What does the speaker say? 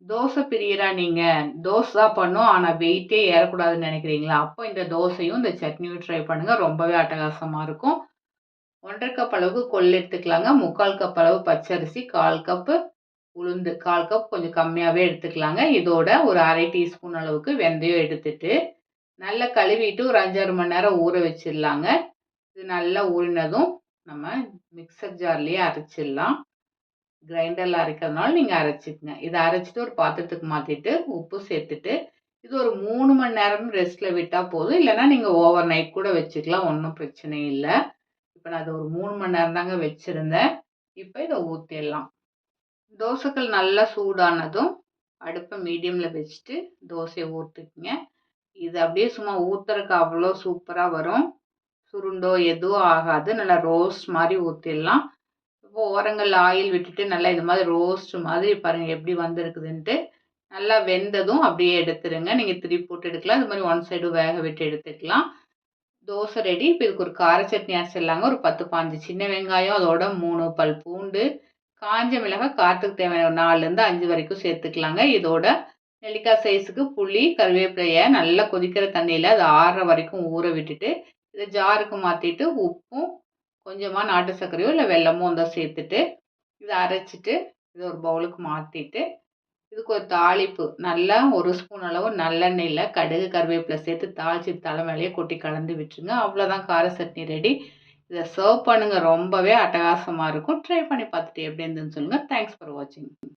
தோசை பிரியரா நீங்க? தோசை தான் பண்ணணும். ஆனா வெயிட்டே ஏறக்கூடாதுன்னு நெனைக்கிறீங்களா? அப்போ இந்த தோசையும், இந்த சட்னியும் ட்ரை பண்ணுங்க. ரொம்பவே அட்டகாசமா இருக்கும். 1 1/2 கப் அளவுக்கு கொள்ளு எடுத்துக்கலாங்க. 3/4 கப் அளவு பச்சரிசி, 1/4 கப்பு உளுந்து, 1/4 கப் கொஞ்சம் கம்மியாவே எடுத்துக்கலாங்க. இதோட ஒரு 1/2 டீஸ்பூன் அளவுக்கு வெந்தயம் எடுத்துட்டு, நல்லா கழுவிட்டு ஒரு 5, 6 மணி நேரம் ஊற வச்சிடலாங்க. இது நல்லா ஊறினதும், நம்ம மிக்ஸர் ஜார்லயே அரைச்சிடலாம். கிரைண்டர்ல அரைக்கிறதுனால நீங்க அரைச்சுக்கங்க. இத அரைச்சுட்டு ஒரு பாத்திரத்துக்கு மாத்திட்டு, உப்பு சேர்த்துட்டு, இது ஒரு 3 மணி நேரம் ரெஸ்ட்ல விட்டா போதும். இல்லன்னா நீங்க ஓவர் நைட் கூட வச்சுக்கலாம். ஒண்ணும் பிரச்சனை இல்ல. இப்ப நான் அத ஒரு 3 மணி நேரம் தாங்க வச்சிருந்தேன். இப்ப இத ஊத்திடலாம். தோசைக்கல் நல்லா சூடானதும், அடுப்ப மீடியம்ல வச்சுட்டு தோசைய ஊத்திக்கங்க. இது அப்படியே சும்மா ஊத்துறதுக்கு அவ்வளோ சூப்பரா வரும். சுருண்டோ எதுவும் ஆகாது. நல்லா ரோஸ்ட் மாரி ஊத்திடலாம். இப்போ ஓரங்கள்ல ஆயில் விட்டுட்டு நல்லா இது மாதிரி ரோஸ்ட் மாதிரி பாருங்க எப்படி வந்திருக்குதுன்ட்டு. நல்லா வெந்ததும் அப்படியே எடுத்துருங்க. நீங்க திருப்பி போட்டு எடுக்கலாம். இது மாதிரி ஒன் சைடு வேக விட்டு எடுத்துக்கலாம். தோசை ரெடி. இப்ப இதுக்கு ஒரு கார சட்னி அரைச்சிடலாங்க. ஒரு 10, 15 சின்ன வெங்காயம், அதோட 3 பல் பூண்டு, காஞ்ச மிளகாய் காரத்துக்கு தேவையான ஒரு 4லேருந்து 5 வரைக்கும் சேர்த்துக்கலாங்க. இதோட நெல்லிக்காய் சைஸுக்கு புளி, கருவேப்பிலைய நல்லா கொதிக்கிற தண்ணியில அது ஆறுற வரைக்கும் ஊற விட்டுட்டு, இத ஜாருக்கு மாத்திட்டு உப்பும், கொஞ்சமா நாட்டு சர்க்கரையோ இல்ல வெல்லமோ இருந்தா சேர்த்துட்டு, இத அரைச்சுட்டு, இத ஒரு பவுலுக்கு மாத்திட்டு, இதுக்கு ஒரு தாளிப்பு நல்லா 1 ஸ்பூன் அளவு நல்லெண்ணெயில கடுகு, கருவேப்பிலை சேர்த்து தாளிச்சு தலை மேலேயே கொட்டி கலந்து விட்டுருங்க. அவ்வளோதான் கார சட்னி ரெடி. இத சர்வ் பண்ணுங்க. ரொம்பவே அட்டகாசமா இருக்கும். ட்ரை பண்ணி பார்த்துட்டு எப்படி இருந்ததுன்னு சொல்லுங்க. தேங்க்ஸ் ஃபார் வாட்சிங்.